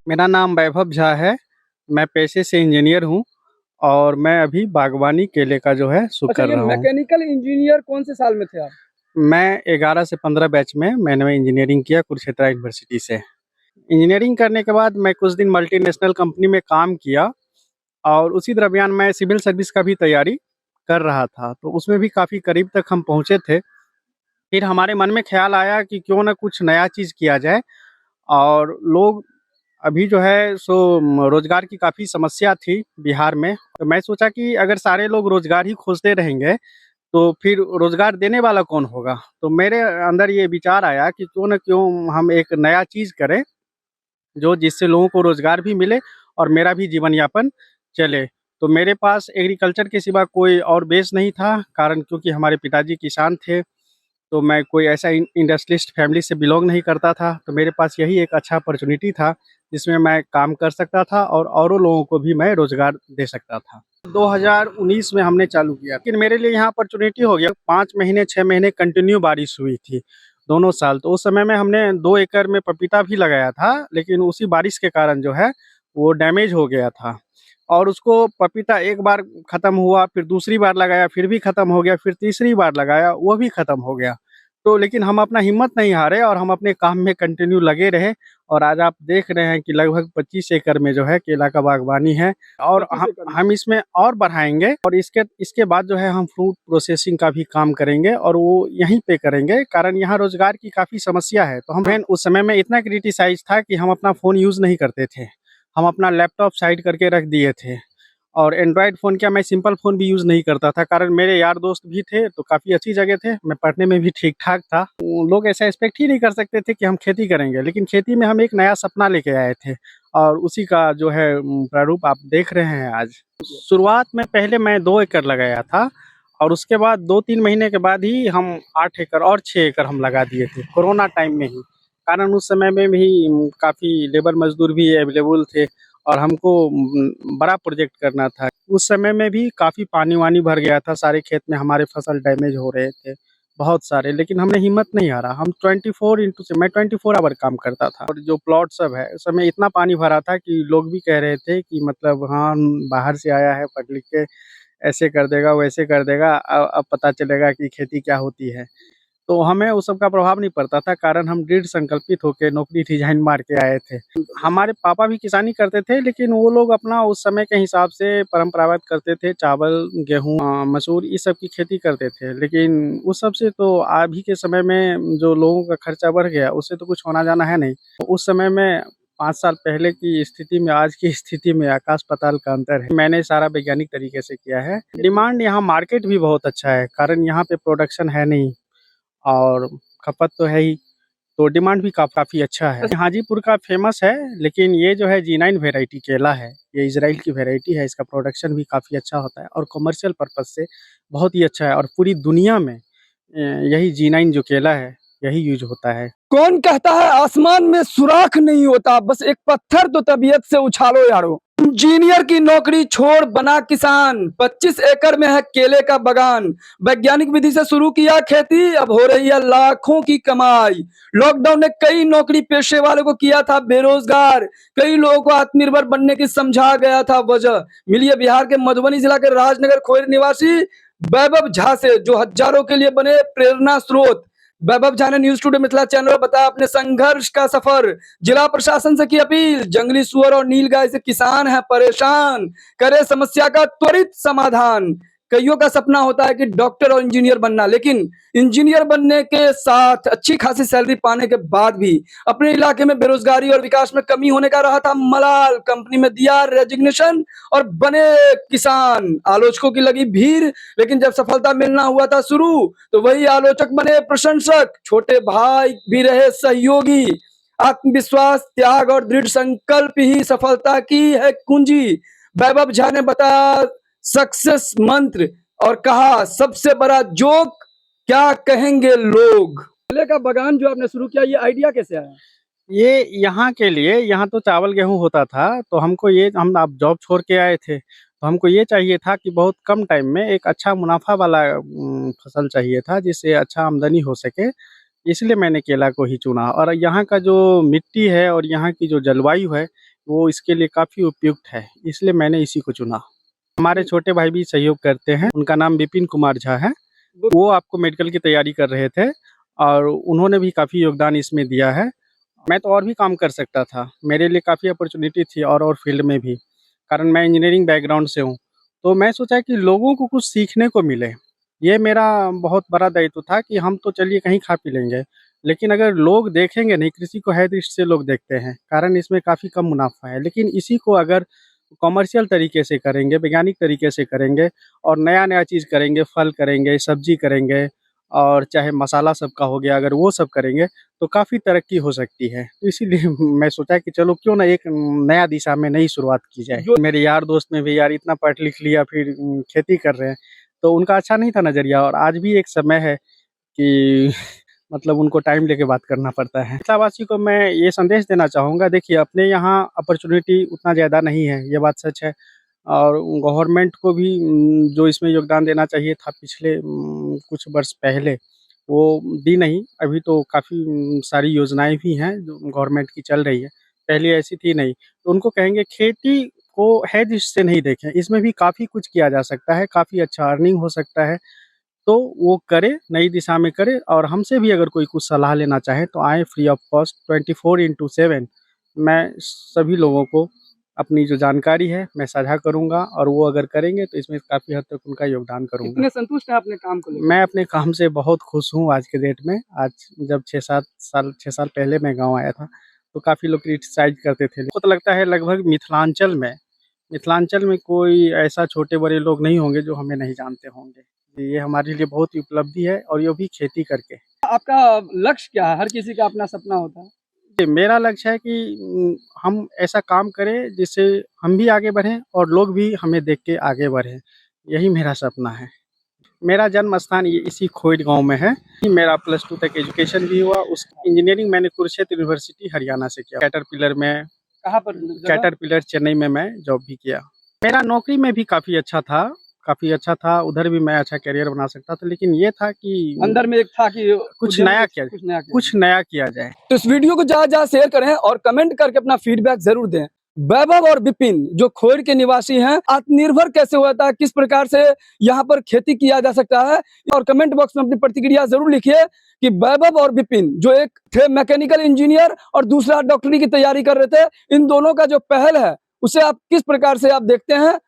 मेरा नाम वैभव झा है। मैं पेशे से इंजीनियर हूँ और मैं अभी बागवानी केले का जो है सो अच्छा, कर ये रहा हूँ। मैकेनिकल इंजीनियर कौन से साल में थे आप? मैं 11 से 15 बैच में मैंने इंजीनियरिंग किया कुरुक्षेत्र यूनिवर्सिटी से। इंजीनियरिंग करने के बाद मैं कुछ दिन मल्टीनेशनल कंपनी में काम किया और उसी दरमियान मैं सिविल सर्विस का भी तैयारी कर रहा था, तो उसमें भी काफ़ी करीब तक हम पहुँचे थे। फिर हमारे मन में ख्याल आया कि क्यों ना कुछ नया चीज़ किया जाए और लोग अभी जो है सो रोज़गार की काफ़ी समस्या थी बिहार में। तो मैं सोचा कि अगर सारे लोग रोज़गार ही खोजते रहेंगे, तो फिर रोज़गार देने वाला कौन होगा? तो मेरे अंदर ये विचार आया कि क्यों न क्यों हम एक नया चीज़ करें, जो जिससे लोगों को रोज़गार भी मिले और मेरा भी जीवन यापन चले। तो मेरे पास एग्रीकल्चर के सिवा कोई और बेस नहीं था, कारण क्योंकि हमारे पिताजी किसान थे। तो मैं कोई ऐसा इंडस्ट्रियलिस्ट फैमिली से बिलॉन्ग नहीं करता था, तो मेरे पास यही एक अच्छा अपॉर्चुनिटी था, जिसमें मैं काम कर सकता था और औरों लोगों को भी मैं रोज़गार दे सकता था। 2019 में हमने चालू किया, लेकिन मेरे लिए यहाँ अपॉर्चुनिटी हो गया। 5 महीने 6 महीने कंटिन्यू बारिश हुई थी, दोनों साल। तो उस समय में हमने 2 एकड़ में पपीता भी लगाया था, लेकिन उसी बारिश के कारण जो है, वो डैमेज हो गया था। और उसको पपीता एक बार ख़त्म हुआ, फिर दूसरी बार लगाया, फिर भी ख़त्म हो गया, फिर तीसरी बार लगाया, वो भी ख़त्म हो गया। तो लेकिन हम अपना हिम्मत नहीं हारे और हम अपने काम में कंटिन्यू लगे रहे और आज आप देख रहे हैं कि लगभग 25 एकड़ में जो है केला का बागवानी है और 25 हम एकड़ में? हम इसमें और बढ़ाएँगे और इसके बाद जो है हम फ्रूट प्रोसेसिंग का भी काम करेंगे और वो यहीं पे करेंगे, कारण यहाँ रोज़गार की काफ़ी समस्या है। तो हम उस समय में इतना क्रिटिसाइज़ था कि हम अपना फ़ोन यूज़ नहीं करते थे। हम अपना लैपटॉप साइड करके रख दिए थे और एंड्रॉयड फ़ोन क्या, मैं सिंपल फ़ोन भी यूज़ नहीं करता था, कारण मेरे यार दोस्त भी थे तो काफ़ी अच्छी जगह थे, मैं पढ़ने में भी ठीक-ठाक था। लोग ऐसा एक्सपेक्ट ही नहीं कर सकते थे कि हम खेती करेंगे, लेकिन खेती में हम एक नया सपना लेके आए थे और उसी का जो है प्रारूप आप देख रहे हैं आज। शुरुआत में पहले मैं 2 एकड़ लगाया था और उसके बाद 2-3 महीने के बाद ही हम 8 एकड़ और 6 एकड़ हम लगा दिए थे, कोरोना टाइम में ही। कारण उस समय में भी काफ़ी लेबर मज़दूर भी अवेलेबल थे और हमको बड़ा प्रोजेक्ट करना था। उस समय में भी काफ़ी पानी-वानी भर गया था, सारे खेत में हमारे फसल डैमेज हो रहे थे, बहुत सारे, लेकिन हमने हिम्मत नहीं हारा। हम 24 आवर काम करता था और जो प्लॉट सब है, उस समय इतना पानी भरा था कि लोग भी कह रहे थे कि मतलब हाँ, बाहर से आया है, पढ़ लिख के ऐसे कर देगा, वैसे कर देगा, अब पता चलेगा कि खेती क्या होती है। तो हमें उस सब का प्रभाव नहीं पड़ता था, कारण हम दृढ़ संकल्पित होके नौकरी रिज़ाइन मार के आए थे। हमारे पापा भी किसानी करते थे, लेकिन वो लोग अपना उस समय के हिसाब से परंपरागत करते थे, चावल, गेहूँ, मसूर इस सब की खेती करते थे। लेकिन उस सब से तो अभी के समय में जो लोगों का खर्चा बढ़ गया, उससे तो कुछ होना-जाना है नहीं। उस समय में 5 साल पहले की स्थिति में आज की स्थिति में आकाश-पाताल का अंतर है। मैंने सारा वैज्ञानिक तरीके से किया है। डिमांड यहाँ मार्केट भी बहुत अच्छा है, कारण यहाँ पे प्रोडक्शन है नहीं और खपत तो है ही, तो डिमांड भी काफ़ी अच्छा है। हाजीपुर का फ़ेमस है, लेकिन ये जो है जी9 वैरायटी केला है, ये इज़राइल की वैरायटी है, इसका प्रोडक्शन भी काफ़ी अच्छा होता है और कमर्शियल पर्पज़ से बहुत ही अच्छा है और पूरी दुनिया में यही जी9 जो केला है, यही यूज़ होता है। कौन कहता है आसमान में सुराख नहीं होता, बस एक पत्थर तो तबीयत से उछालो यारो। इंजीनियर की नौकरी छोड़ बना किसान, 25 एकड़ में है केले का बगान। वैज्ञानिक विधि से शुरू किया खेती, अब हो रही है लाखों की कमाई। लॉकडाउन ने कई नौकरी पेशे वालों को किया था बेरोजगार, कई लोगों को आत्मनिर्भर बनने की समझा गया था वजह। मिलिए बिहार के मधुबनी जिला के राजनगर खोर निवासी वैभव झा से, जो हजारों के लिए बने प्रेरणा स्रोत। वैभव झा ने न्यूज टुडे मिथिला चैनल पर बताया अपने संघर्ष का सफर। जिला प्रशासन से की अपील, जंगली सुअर और नीलगाय से किसान है परेशान, करे समस्या का त्वरित समाधान। कईयों का सपना होता है कि डॉक्टर और इंजीनियर बनना, लेकिन इंजीनियर बनने के साथ अच्छी खासी सैलरी पाने के बाद भी अपने इलाके में बेरोजगारी और विकास में कमी होने का रहा था मलाल। कंपनी में दिया रेजिग्नेशन और बने किसान। आलोचकों की लगी भीड़, लेकिन जब सफलता मिलना हुआ था शुरू, तो वही आलोचक बने प्रशंसक, छोटे भाई भी रहे सहयोगी। आत्मविश्वास, त्याग और दृढ़ संकल्प ही सफलता की है कुंजी। वैभव झा ने बताया सक्सेस मंत्र और कहा सबसे बड़ा जोक, क्या कहेंगे लोग। केले का बगान जो आपने शुरू किया, ये आइडिया कैसे आया? ये यहाँ के लिए, यहाँ तो चावल गेहूँ होता था, तो हमको ये हम आप जॉब छोड़ के आए थे, तो हमको ये चाहिए था कि बहुत कम टाइम में एक अच्छा मुनाफ़ा वाला फसल चाहिए था, जिससे अच्छा आमदनी हो सके, इसलिए मैंने केला को ही चुना और यहाँ का जो मिट्टी है और यहाँ की जो जलवायु है, वो इसके लिए काफ़ी उपयुक्त है, इसलिए मैंने इसी को चुना। हमारे छोटे भाई भी सहयोग करते हैं, उनका नाम विपिन कुमार झा है। वो आपको मेडिकल की तैयारी कर रहे थे और उन्होंने भी काफ़ी योगदान इसमें दिया है। मैं तो और भी काम कर सकता था, मेरे लिए काफ़ी अपॉर्चुनिटी थी और फील्ड में भी, कारण मैं इंजीनियरिंग बैकग्राउंड से हूँ। तो मैं सोचा कि लोगों को कुछ सीखने को मिले, ये मेरा बहुत बड़ा दायित्व था कि हम तो चलिए कहीं खा पी लेंगे, लेकिन अगर लोग देखेंगे नहीं, कृषि को है दृष्टि से लोग देखते हैं, कारण इसमें काफ़ी कम मुनाफा है। लेकिन इसी को अगर कमर्शियल तरीके से करेंगे, वैज्ञानिक तरीके से करेंगे और नया-नया चीज़ करेंगे, फल करेंगे, सब्जी करेंगे और चाहे मसाला सबका हो गया, अगर वो सब करेंगे तो काफ़ी तरक्की हो सकती है। तो इसीलिए मैं सोचा कि चलो क्यों ना एक नया दिशा में नई शुरुआत की जाए। जो मेरे यार दोस्त में भी यार इतना पढ़ लिख लिया फिर खेती कर रहे हैं, तो उनका अच्छा नहीं था नज़रिया और आज भी एक समय है कि मतलब उनको टाइम लेके बात करना पड़ता है। मिथिलावासी को मैं ये संदेश देना चाहूँगा, देखिए अपने यहाँ अपॉर्चुनिटी उतना ज़्यादा नहीं है, ये बात सच है और गवर्नमेंट को भी जो इसमें योगदान देना चाहिए था पिछले कुछ वर्ष पहले, वो दी नहीं। अभी तो काफ़ी सारी योजनाएँ भी हैं जो गवर्नमेंट की चल रही है, पहले ऐसी थी नहीं। तो उनको कहेंगे खेती को हेज से नहीं देखें, इसमें भी काफ़ी कुछ किया जा सकता है, काफ़ी अच्छा अर्निंग हो सकता है। तो वो करे, नई दिशा में करे और हमसे भी अगर कोई कुछ सलाह लेना चाहे तो आएँ फ्री ऑफ कॉस्ट 24/7। मैं सभी लोगों को अपनी जो जानकारी है मैं साझा करूँगा और वो अगर करेंगे तो इसमें काफ़ी हद तक उनका योगदान करूँगा। कितने संतुष्ट हैं अपने काम को लेकर? मैं अपने काम से बहुत खुश हूँ आज के डेट में। आज जब 6 साल पहले मैं गाँव आया था, तो काफ़ी लोग क्रिटिसाइज़ करते थे। मुझको तो लगता है लगभग मिथिलांचल में कोई ऐसा छोटे-बड़े लोग नहीं होंगे जो हमें नहीं जानते होंगे। ये हमारे लिए बहुत ही उपलब्धि है और ये भी खेती करके। आपका लक्ष्य क्या है? हर किसी का अपना सपना होता है। मेरा लक्ष्य है कि हम ऐसा काम करें जिससे हम भी आगे बढ़ें और लोग भी हमें देख के आगे बढ़ें। यही मेरा सपना है। मेरा जन्म स्थान ये इसी खोइड गाँव में है। मेरा +2 तक एजुकेशन भी हुआ। उस इंजीनियरिंग मैंने कुरुक्षेत्र यूनिवर्सिटी हरियाणा से किया। कैटरपिलर में कहाँ पर जगह? कैटरपिलर चेन्नई में मैं जॉब भी किया। मेरा नौकरी में भी काफ़ी अच्छा था, उधर भी मैं अच्छा करियर बना सकता था, लेकिन ये था कि अंदर में एक था कि कुछ उद्यम नया कुछ नया किया जाए। तो इस वीडियो को ज्यादा शेयर करें और कमेंट करके अपना फीडबैक जरूर दें। वैभव और विपिन जो खोइड के निवासी हैं, आत्मनिर्भर कैसे होता है, किस प्रकार से यहाँ पर खेती किया जा सकता है, और कमेंट बॉक्स में अपनी प्रतिक्रिया जरूर लिखिए कि वैभव और विपिन जो एक थे मैकेनिकल इंजीनियर और दूसरा डॉक्टरी की तैयारी कर रहे थे, इन दोनों का जो पहल है उसे आप किस प्रकार से आप देखते हैं।